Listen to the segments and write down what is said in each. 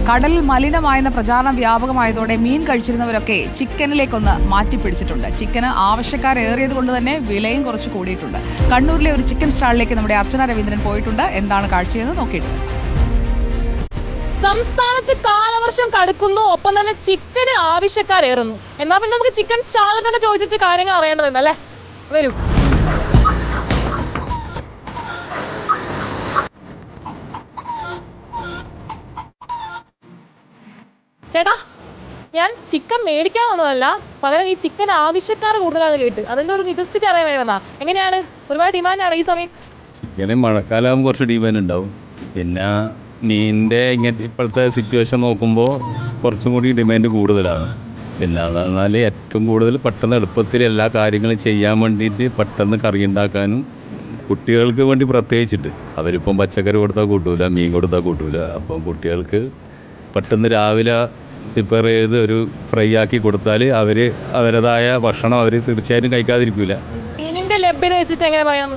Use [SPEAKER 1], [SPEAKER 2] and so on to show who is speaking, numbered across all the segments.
[SPEAKER 1] കടൽ മലിനമായെന്ന പ്രചാരണം വ്യാപകമായതോടെ മീൻ കഴിച്ചിരുന്നവരൊക്കെ ചിക്കനിലേക്കൊന്ന് മാറ്റിപ്പിടിച്ചിട്ടുണ്ട്. ചിക്കന് ആവശ്യക്കാരേറിയത് കൊണ്ട് തന്നെ വിലയും കുറച്ച് കൂടിയിട്ടുണ്ട്. കണ്ണൂരിലെ ഒരു ചിക്കൻ സ്റ്റാളിലേക്ക് നമ്മുടെ അർച്ചന രവീന്ദ്രൻ പോയിട്ടുണ്ട്. എന്താണ് കാഴ്ചയെന്ന് നോക്കിയിട്ടുണ്ട്.
[SPEAKER 2] സംസ്ഥാനത്ത് കാലവർഷം കടുക്കുന്നു, ഒപ്പം തന്നെ ചിക്കന് ആവശ്യക്കാരേറുന്നു. എന്നാൽ പിന്നെ നമുക്ക് ചിക്കൻ സ്റ്റാളിൽ തന്നെ ചോദിച്ചിട്ട് കാര്യങ്ങൾ അറിയേണ്ടതുണ്ടല്ലേ. വരൂ. ചേട്ടാ, ഞാൻ ചിക്കൻ മേടിക്കാൻ വന്നതല്ല, പകരം ഈ ചിക്കൻ ആവശ്യക്കാർ കൂടുതലാണ് കേട്ട് അതിൻ്റെ ഒരു നിജസ്ഥിതി അറിയാൻ വേണ്ടി വന്നാ. എങ്ങനെയാണ്, ഒരുപാട് ഡിമാൻഡാണ് ഈ സമയം?
[SPEAKER 3] ചിക്കന് മഴക്കാലമാകുമ്പോൾ കുറച്ച് ഡിമാൻഡ് ഉണ്ടാവും. പിന്നെ മീനിൻ്റെ ഇങ്ങനത്തെ ഇപ്പോഴത്തെ സിറ്റുവേഷൻ നോക്കുമ്പോൾ കുറച്ചും കൂടി ഡിമാൻഡ് കൂടുതലാണ്. പിന്നെ അതെന്നാൽ ഏറ്റവും കൂടുതൽ പെട്ടെന്ന് എളുപ്പത്തിൽ എല്ലാ കാര്യങ്ങളും ചെയ്യാൻ വേണ്ടിയിട്ട് പെട്ടെന്ന് കറി ഉണ്ടാക്കാനും കുട്ടികൾക്ക് വേണ്ടി പ്രത്യേകിച്ചിട്ട്. അവരിപ്പം പച്ചക്കറി കൊടുത്താൽ കൂട്ടൂല, മീൻ കൊടുത്താൽ കൂട്ടൂല. അപ്പം കുട്ടികൾക്ക് പെട്ടെന്ന് രാവിലെ പ്രിപ്പയർ ചെയ്ത് ഒരു ഫ്രൈ ആക്കി കൊടുത്താൽ അവർ അവരുടേതായ ഭക്ഷണം അവർ തീർച്ചയായിട്ടും കഴിക്കാതിരിക്കില്ല.
[SPEAKER 2] മീനിൻ്റെ ലഭ്യത വെച്ചിട്ട് എങ്ങനെ പറയാൻ?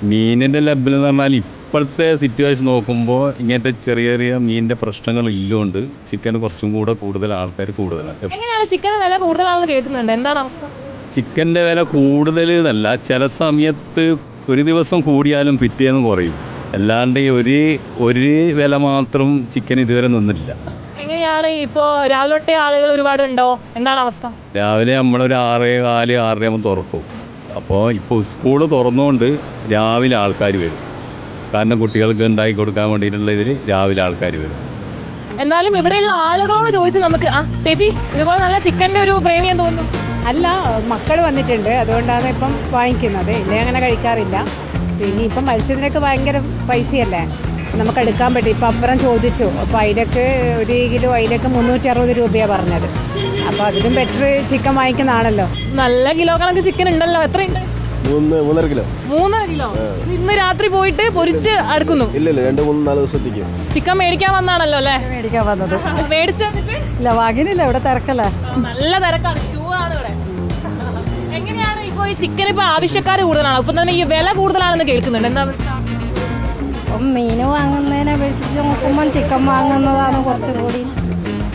[SPEAKER 3] മീനിൻ്റെ ലഭ്യത എന്ന് പറഞ്ഞാൽ ഇപ്പോഴത്തെ സിറ്റുവേഷൻ നോക്കുമ്പോൾ ഇങ്ങനത്തെ ചെറിയ ചെറിയ മീനിൻ്റെ പ്രശ്നങ്ങൾ ഇല്ലുകൊണ്ട് ചിക്കന് കുറച്ചും കൂടെ കൂടുതൽ ആൾക്കാർ കൂടുതലാണ്.
[SPEAKER 2] എങ്ങനെയാണ് ചിക്കന് വില കൂടുതലാണെന്ന് കേൾക്കുന്നുണ്ട്, എന്താണ് അവസ്ഥ?
[SPEAKER 3] ചിക്കൻ്റെ വില കൂടുതൽ എന്നല്ല, ചില സമയത്ത് ഒരു ദിവസം കൂടിയാലും പിറ്റേന്ന് കുറയും. അല്ലാണ്ട് ഒരു വില മാത്രം ചിക്കൻ ഇതുവരെ നിന്നിട്ടില്ല.
[SPEAKER 2] എങ്ങനെയാണ് ഇപ്പോൾ രാവിലെ തൊട്ടേ ആളുകൾ ഒരുപാടുണ്ടോ, എന്താണ് അവസ്ഥ?
[SPEAKER 3] രാവിലെ നമ്മളൊരു 6:15 6:30 തുറക്കും. അപ്പോൾ ഇപ്പോൾ സ്കൂൾ തുറന്നുകൊണ്ട് രാവിലെ ആൾക്കാർ വരും. കാരണം കുട്ടികൾക്ക് ഉണ്ടാക്കി കൊടുക്കാൻ വേണ്ടിയിട്ടുള്ള ഇതിൽ രാവിലെ ആൾക്കാർ വരും.
[SPEAKER 2] എന്നാലും ഇവിടെയുള്ള ആളുകളോട് ചോദിച്ച് നമുക്ക് ചേച്ചി ഇതുപോലെ നല്ല ചിക്കൻ്റെ ഒരു പ്രേമിയെന്ന് തോന്നുന്നു.
[SPEAKER 4] അല്ല, മക്കൾ വന്നിട്ടുണ്ട്, അതുകൊണ്ടാണ് ഇപ്പം വാങ്ങിക്കുന്നത്. ഇല്ലേ അങ്ങനെ കഴിക്കാറില്ല. പിന്നെ ഇപ്പം മത്സ്യത്തിനൊക്കെ ഭയങ്കര പൈസയല്ലേ, നമുക്ക് എടുക്കാൻ പറ്റും. ഇപ്പം അപ്പുറം ചോദിച്ചു, അപ്പോൾ അതിലൊക്കെ 1 കിലോ അതിലൊക്കെ 360 രൂപയാണ് പറഞ്ഞത്. അപ്പോൾ അതിലും ബെറ്റർ ചിക്കൻ വാങ്ങിക്കുന്നതാണല്ലോ.
[SPEAKER 2] നല്ല കിലോ കണക്ക് ചിക്കൻ ഉണ്ടല്ലോ. എത്രയുണ്ട്?
[SPEAKER 5] 3.5 കിലോ.
[SPEAKER 2] 3.5 കിലോ. ഇന്ന് രാത്രി പോയിട്ട് പൊരിച്ച് അടുക്കുന്നു?
[SPEAKER 5] ഇല്ല, 2-3-4 ദിവസത്തേക്ക്.
[SPEAKER 2] ചിക്കൻ മേടിക്കാൻ വന്നാണല്ലോ അല്ലേ?
[SPEAKER 4] മേടിക്കാൻ വന്നത്.
[SPEAKER 2] മേടിച്ചു
[SPEAKER 4] ഇല്ല, വാങ്ങിനില്ല, ഇവിടെ തിരക്കല്ല.
[SPEAKER 2] നല്ല തിരക്കാണ്, ക്യൂ ആണ് ഇവിടെ. എങ്ങനെയാണ് ഇപ്പൊ ഈ ചിക്കൻ ഇപ്പൊ ആവശ്യക്കാർ കൂടുതലാണ്, ഇപ്പൊ തന്നെ ഈ വില കൂടുതലാണെന്ന് കേൾക്കുന്നുണ്ട്, എന്താ അവസ്ഥ?
[SPEAKER 4] അപ്പം മീൻ വാങ്ങുന്നതിനെ അപേക്ഷിച്ച് നോക്കുമ്പോൾ ചിക്കൻ വാങ്ങുന്നതാണ് കുറച്ചും കൂടി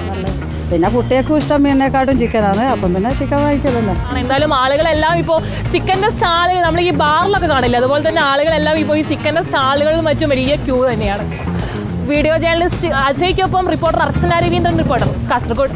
[SPEAKER 4] നല്ലത്. പിന്നെ കുട്ടികൾക്കും ഇഷ്ടം മീനിനെക്കാട്ടും ചിക്കനാണ്, അപ്പം പിന്നെ ചിക്കൻ വാങ്ങിക്കലല്ലോ.
[SPEAKER 2] എന്തായാലും ആളുകളെല്ലാം ഇപ്പോൾ ചിക്കൻ്റെ സ്റ്റാളുകൾ, നമ്മൾ ഈ ബാറിലൊക്കെ കാണില്ല, അതുപോലെ തന്നെ ആളുകളെല്ലാം ഇപ്പോൾ ഈ ചിക്കൻ്റെ സ്റ്റാളുകളിലും മറ്റും വലിയ ക്യൂ തന്നെയാണ്. വീഡിയോ ജേർണലിസ്റ്റ് അജയ്ക്കൊപ്പം റിപ്പോർട്ടർ അർച്ചന രവീന്ദ്രൻ, റിപ്പോർട്ടർ കാസർഗോഡ്.